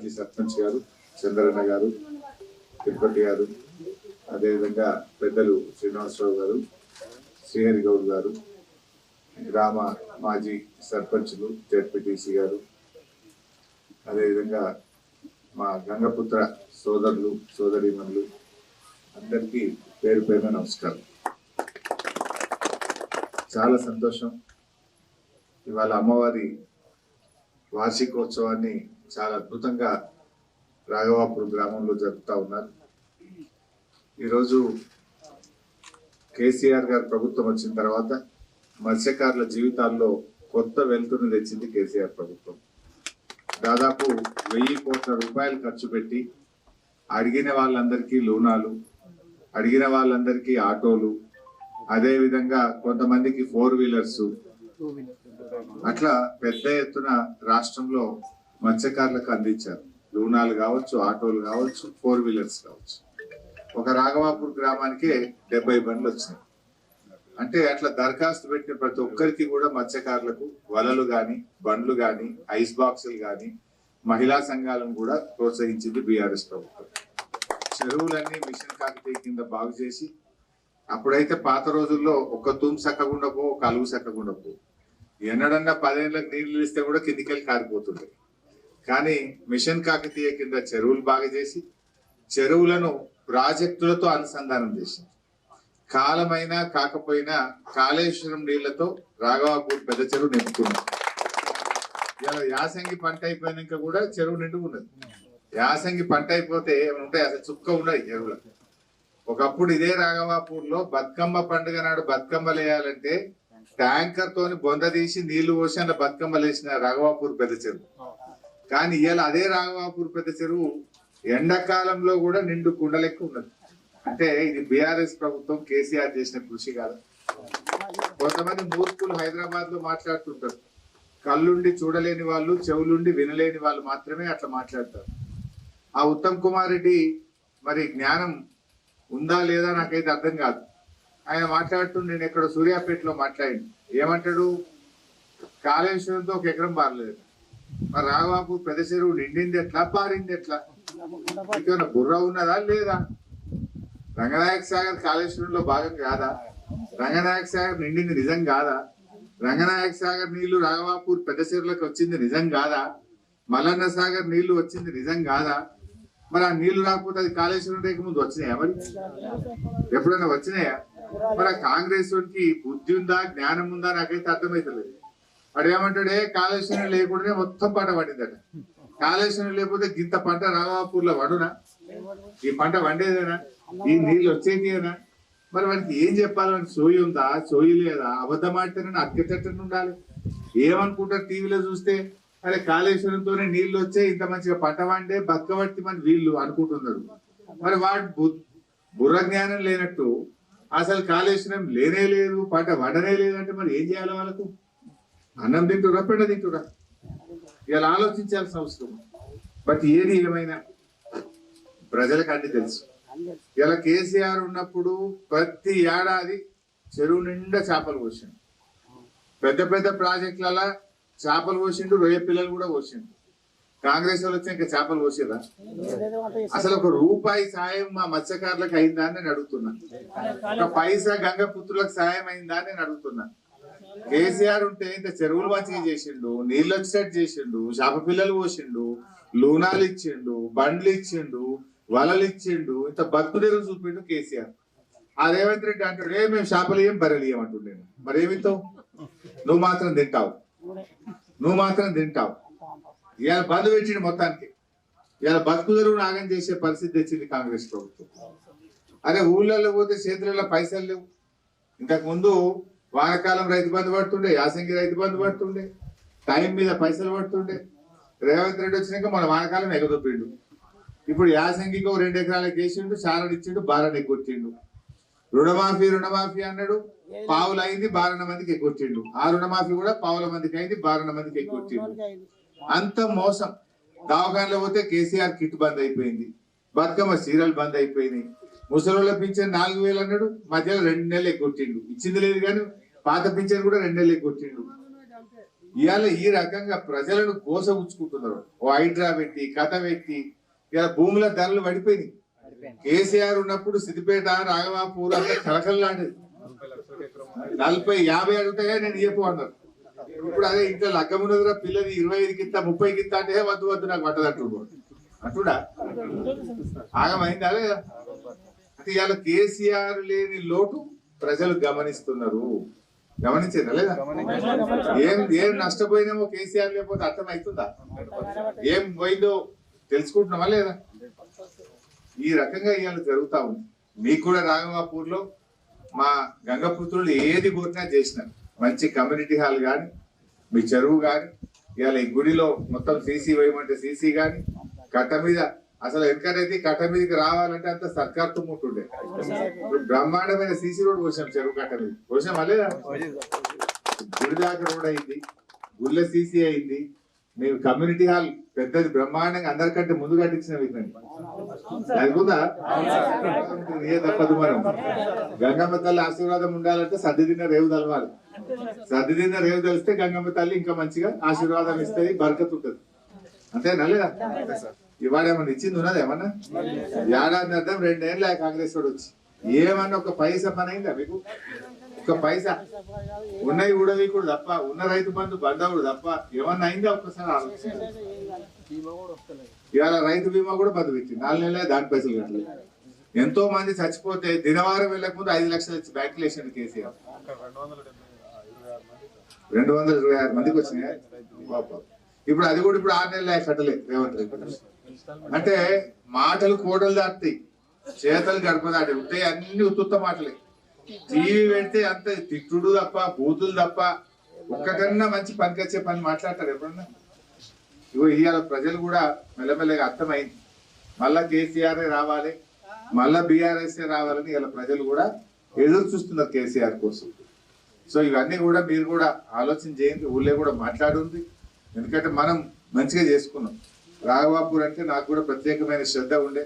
మాజీ సర్పంచ్ గారు చంద్రన్న గారు, తిరుపతి గారు, అదేవిధంగా పెద్దలు శ్రీనివాసరావు గారు, శ్రీహరి గౌడ్ గారు, గ్రామ మాజీ సర్పంచులు, జెడ్పీటీసీ గారు, అదేవిధంగా మా గంగపుత్ర సోదరులు సోదరీమణులు అందరికీ పేరు పేరున నమస్కారం. చాలా సంతోషం. ఇవాళ అమ్మవారి వార్షికోత్సవాన్ని చాలా అద్భుతంగా రాఘవాపూర్ గ్రామంలో జరుపుతా ఉన్నారు. ఈరోజు కేసీఆర్ గారు ప్రభుత్వం వచ్చిన తర్వాత మత్స్యకారుల జీవితాల్లో కొత్త వెలుతురుని తెచ్చింది కేసీఆర్ ప్రభుత్వం. దాదాపు 1000 కోట్ల రూపాయలు ఖర్చు పెట్టి అడిగిన వాళ్ళందరికీ లోనాలు, అడిగిన వాళ్ళందరికీ ఆటోలు, అదే విధంగా కొంతమందికి 4 వీలర్స్, అట్లా పెద్ద ఎత్తున రాష్ట్రంలో మత్స్యకారులకు అందించారు. లోనాలు కావచ్చు, ఆటోలు కావచ్చు, 4 వీలర్స్ కావచ్చు. ఒక రాఘవాపూర్ గ్రామానికే 70 బండ్లు వచ్చినాయి. అంటే అట్లా దరఖాస్తు పెట్టిన ప్రతి ఒక్కరికి కూడా మత్స్యకారులకు వలలు గాని, బండ్లు గాని, ఐస్ బాక్సులు గాని, మహిళా సంఘాలను కూడా ప్రోత్సహించింది బీఆర్ఎస్ ప్రభుత్వం. చెరువులన్నీ మిషన్ కాకతీయ కింద బాగు చేసి, అప్పుడైతే పాత రోజుల్లో ఒక తూము సక్కకుండా పో, ఒక అలుగు సక్కకుండా పో, ఎన్నడన్నా 10 ఏళ్ళకి నీళ్లు ఇస్తే కూడా కిందికెళ్ళి కారిపోతుండే. కానీ మిషన్ కాకతీయ కింద చెరువులు బాగా చేసి, చెరువులను ప్రాజెక్టులతో అనుసంధానం చేసింది. కాలమైనా కాకపోయినా కాళేశ్వరం నీళ్లతో రాఘవాపూర్ పెద్ద చెరువు నింపుకున్నాం. ఇలా యాసంగి పంట అయిపోయినాక కూడా చెరువు నిండుకున్నది. యాసంగి పంట అయిపోతే ఏమైనా ఉంటాయి, అసలు చుక్క ఉన్నాయి చెరువులో. ఒకప్పుడు ఇదే రాఘవాపూర్ లో బతుకమ్మ పండుగ నాడు బతుకమ్మలు వేయాలంటే ట్యాంకర్ తోని బొంద తీసి నీళ్లు పోసి అలా బతుకమ్మలు వేసిన రాఘవాపూర్ పెద్ద చెరువు. కానీ ఇవాళ అదే రాఘవాపూర్ పెద్ద చెరువు ఎండాకాలంలో కూడా నిండు కుండలెక్క ఉన్నది. అంటే ఇది బీఆర్ఎస్ ప్రభుత్వం కేసీఆర్ చేసిన కృషి కాదు. కొంతమంది మూర్ఖులు హైదరాబాద్ లో మాట్లాడుతుంటారు, కళ్ళుండి చూడలేని వాళ్ళు, చెవులుండి వినలేని వాళ్ళు మాత్రమే అట్లా మాట్లాడతారు. ఆ ఉత్తమ్ కుమార్ రెడ్డి మరి జ్ఞానం ఉందా లేదా నాకైతే అర్థం కాదు. ఆయన మాట్లాడుతూ నేను ఎక్కడ సూర్యాపేటలో మాట్లాడి ఏమంటాడు, కాళేశ్వరంతో 1 ఎకరం పారలేదు, మరి రాఘవాపూర్ పెద్ద చెరువు నిండింది ఎట్లా, పారింది ఎట్లా, ఇంకేమైనా బుర్ర ఉన్నదా లేదా? రంగనాయక సాగర్ కాళేశ్వరంలో భాగం కాదా? రంగనాయక సాగర్ నిండింది నిజం కాదా? రంగనాయక సాగర్ నీళ్లు రాఘవాపూర్ పెద్ద చెరువులకు వచ్చింది నిజం కాదా? మల్లన్న సాగర్ నీళ్లు వచ్చింది నిజం కాదా? మరి ఆ నీళ్లు రాకపోతే అది కాళేశ్వరం రేఖ ముందు వచ్చినాయా? మరి ఎప్పుడైనా వచ్చినాయా? మరి ఆ కాంగ్రెస్ వాడికి బుద్ధి ఉందా, జ్ఞానం ఉందా నాకైతే అర్థమైతలేదు. వాడు ఏమంటాడే, కాళేశ్వరం లేకుండానే మొత్తం పంట పండిందట. కాళేశ్వరం లేకపోతే గింత పంట రాఘవాపూర్ లో వండునా? ఈ పంట వండేదేనా? ఈ నీళ్ళు వచ్చేదేనా? మరి వాడికి ఏం చెప్పాలి? వాడికి సోయి ఉందా, సోయి లేదా? అబద్ధం ఆడితేనే అక్కచెట్టని ఉండాలి. ఏమనుకుంటారు టీవీలో చూస్తే, అరే కాళేశ్వరంతోనే నీళ్లు వచ్చే ఇంత మంచిగా పంట వండే బతకబట్టి మన వీళ్ళు అనుకుంటున్నారు. మరి వాడు బుర్ర జ్ఞానం లేనట్టు అసలు కాళేశ్వరం లేనే లేదు, పంట వండనే లేదంటే మరి ఏం చేయాలి? వాళ్ళకు అన్నం తింటురా, పెండ తింటురా? ఇలా ఆలోచించాల్సిన అవసరం. బట్ ఏది ఏమైనా ప్రజలకు అన్ని తెలుసు. ఇలా కేసీఆర్ ఉన్నప్పుడు ప్రతి ఏడాది చెరువు నిండా చేపలు పోసిండు. పెద్ద పెద్ద ప్రాజెక్టులలో చేపలు పోసిండు, రొయ్య పిల్లలు కూడా పోసిండు. కాంగ్రెస్ వాళ్ళు వచ్చి ఇంకా చేపలు పోసిరా? అసలు 1 రూపాయి సాయం మా మత్స్యకారులకు అయిందా అని నేను అడుగుతున్నా. 1 పైసా గంగపుత్రులకు సాయం అయిందా అని నేను అడుగుతున్నా. కేసీఆర్ ఉంటే ఇంత చెరువులు మంచిగా చేసిండు, నీళ్ళు వచ్చేటట్టు చేసిండు, చేప పిల్లలు పోసిండు, లూనాలు ఇచ్చిండు, బండ్లు ఇచ్చిండు, వలలు ఇచ్చిండు, ఇంత బతుకుదేరు చూపిండు కేసీఆర్. ఆ రేవంత్ రెడ్డి అంటాడు, మేము చేపలు ఏం బర్రెలు ఇవ్వమంటుండే. మరి ఏమిస్తావు? నువ్వు మాత్రం తింటావు, నువ్వు మాత్రం తింటావు. ఇవాళ బంద్ పెట్టిండు మొత్తానికి. ఇవాళ బతుకుదేరు నాగం చేసే పరిస్థితి తెచ్చింది కాంగ్రెస్ ప్రభుత్వం. అరే ఊళ్ళల్లో పోతే చేతులలో పైసలు లేవు. ఇంతకు ముందు వానకాలం రైతు బంధు పడుతుండే, యాసంగి రైతు బంధు పడుతుండే, టైం మీద పైసలు పడుతుండే. రేవంత్ రెడ్డి వచ్చినాక మన వానకాలం ఎగదొప్పిండు. ఇప్పుడు యాసంగికి 2 ఎకరాలకు వేసిండు, చారడు ఇచ్చిండు, బారణ ఎగ్గొట్టిండు. రుణమాఫీ అన్నాడు, పావులు అయింది, 12 మందికి ఎగ్గొట్టిండు. ఆ రుణమాఫీ కూడా పావుల మందికి అయింది, 12 మందికి ఎగ్గొట్టిండు. అంత మోసం. దవాఖానలో పోతే కేసీఆర్ కిట్ బంద్ అయిపోయింది, బతుకమ్మ సీరియల్ బంద్ అయిపోయినాయి. ముసలోళ్ళ పింఛన్ 4000 అన్నాడు, మధ్యలో 2 నెలలు ఎగ్గొట్టిండు. ఇచ్చింది లేదు కానీ పాత పింఛన్ కూడా 2 నెలలు ఎగ్గొట్టిండు. ఇవాళ ఈ రకంగా ప్రజలను కోసగుచ్చుకుంటున్నారు. ఓ హైడ్రా పెట్టి కథ పెట్టి ఇలా భూముల ధరలు పడిపోయినాయి. కేసీఆర్ ఉన్నప్పుడు సిద్దిపేట రాఘవాపూర్ అంతా కలకల్లాంటిది. 40-50 అడుగుతాయా నేను చెప్పు అన్నారు. ఇప్పుడు అదే ఇంకా లగ్గమున్నదిరా పిల్లది 25 కింద 30 కింద అంటే వద్దు వద్దు నాకు పట్టదంటు అంటుడా ఆగమైంది. అదే అంటే ఇవాళ కేసీఆర్ లేని లోటు ప్రజలు గమనిస్తున్నారు. గమనించారా లేదా? ఏం నష్టపోయినామో కేసీఆర్ లేకపోతే అర్థమవుతుందా? ఏం పోయిందో తెలుసుకుంటున్నామా లేదా? ఈ రకంగా ఇవాళ జరుగుతా ఉంది. మీకు కూడా రాఘవాపూర్ లో మా గంగపుత్రులు ఏది కోరినా చేసినారు. మంచి కమ్యూనిటీ హాల్ కానీ మీ చెరువు కానీ ఇవాళ ఈ గుడిలో మొత్తం సీసీ వేయమంటే సీసీ కానీ కట్ట మీద అసలు ఎక్కడైతే కట్ట మీదకి రావాలంటే అంత సర్కార్ తుమ్ముంటుండే. బ్రహ్మాండమైన సీసీ రోడ్ పోసాం చెరువు కట్ట మీద పోసామా లేదా? గుడి దాకా రోడ్ అయింది, గుళ్ళ సీసీ అయింది. మేము కమ్యూనిటీ హాల్ పెద్దది బ్రహ్మాండంగా అందరికంటే ముందు కట్టించిన అనుకుందా? ఏ తప్పదు. మనం గంగమ్మ తల్లి ఆశీర్వాదం ఉండాలంటే సర్ది తిన్న రేవు తలవాలి. సర్ది తిన్న రేవు తెలిస్తే గంగమ్మ తల్లి ఇంకా మంచిగా ఆశీర్వాదం ఇస్తుంది, బరకత్ ఉంటుంది. అంతేనా లేదా? ఇవాళ ఏమన్నా ఇచ్చింది ఉన్నది? ఏమన్నా ఏడాది అర్థం 2 ఏళ్ళ కాంగ్రెస్ వాడు వచ్చి ఏమన్నా ఒక పైసా పని అయిందా మీకు? ఒక పైసా ఉన్నాయి ఊడవీకుడు తప్ప, ఉన్న రైతు బంధు బంధవుడు తప్ప ఏమన్నా అయిందా? ఒక్కసారి ఆలోచించారు. ఇవాళ రైతు బీమా కూడా బంధు పెట్టింది. 4 నెలలే దాని పైసలు కట్టలేదు. ఎంతో మంది చచ్చిపోతే దినవారం వెళ్ళక ముందు 5 లక్షలు ఇచ్చి బ్యాంకులు వేసింది కేసీఆర్. 226 మందికి వచ్చినాయి. ఇప్పుడు అది కూడా ఇప్పుడు 6 నెలలే కట్టలేదు రేవంత్ రెడ్డి. అంటే మాటలు కోడలు దాటుతాయి, చేతలు గడప దాటి ఉంటాయి. అన్ని ఉత్తుత్త మాటలే. టీవీ పెడితే అంత తిట్టుడు తప్ప బూతులు తప్ప ఒక్కటన్నా మంచి పనికొచ్చే పని మాట్లాడతారు ఎప్పుడన్నా? ఇగో ఇవాళ ప్రజలు కూడా మెల్లమెల్లగా అర్థమైంది. మళ్ళా కేసీఆర్ రావాలి, మళ్ళా బీఆర్ఎస్ రావాలని ఇలా ప్రజలు కూడా ఎదురు చూస్తున్నారు కేసీఆర్ కోసం. సో ఇవన్నీ కూడా మీరు కూడా ఆలోచన చేయండి. ఊళ్ళో కూడా మాట్లాడుంది. ఎందుకంటే మనం మంచిగా చేసుకున్నాం. రాఘవాపూర్ అంటే నాకు కూడా ప్రత్యేకమైన శ్రద్ధ ఉండే.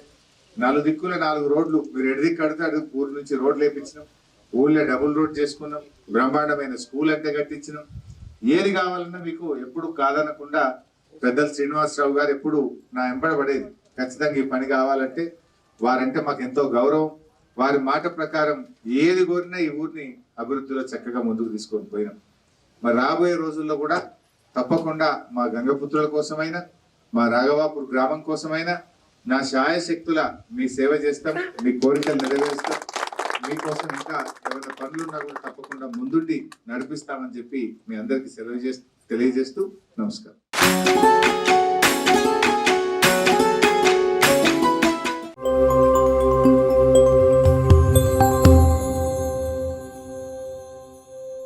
4 దిక్కుల 4 రోడ్లు మీరు ఎడదిక్కు కడితే అడుగు ఊరు నుంచి రోడ్లు వేయించినాం. ఊళ్ళో డబుల్ రోడ్ చేసుకున్నాం. బ్రహ్మాండమైన స్కూల్ అంటే కట్టించినాం. ఏది కావాలన్నా మీకు ఎప్పుడు కాదనకుండా పెద్దలు శ్రీనివాసరావు గారు ఎప్పుడు నా ఎంబడబడేది. ఖచ్చితంగా ఈ పని కావాలంటే వారంటే మాకు ఎంతో గౌరవం. వారి మాట ప్రకారం ఏది కోరినా ఈ ఊరిని అభివృద్ధిలో చక్కగా ముందుకు తీసుకొని పోయినాం. మరి రాబోయే రోజుల్లో కూడా తప్పకుండా మా గంగపుత్రుల కోసమైనా మా రాఘవాపూర్ గ్రామం కోసమైనా నా శాయశక్తుల మీ సేవ చేస్తాం, మీ కోరికలు నెరవేరుస్తాం. మీకోసం ఇంకా ఏమైనా పనులున్నా కూడా తప్పకుండా ముందుండి నడిపిస్తామని చెప్పి మీ అందరికీ తెలియజేస్తూ నమస్కారం.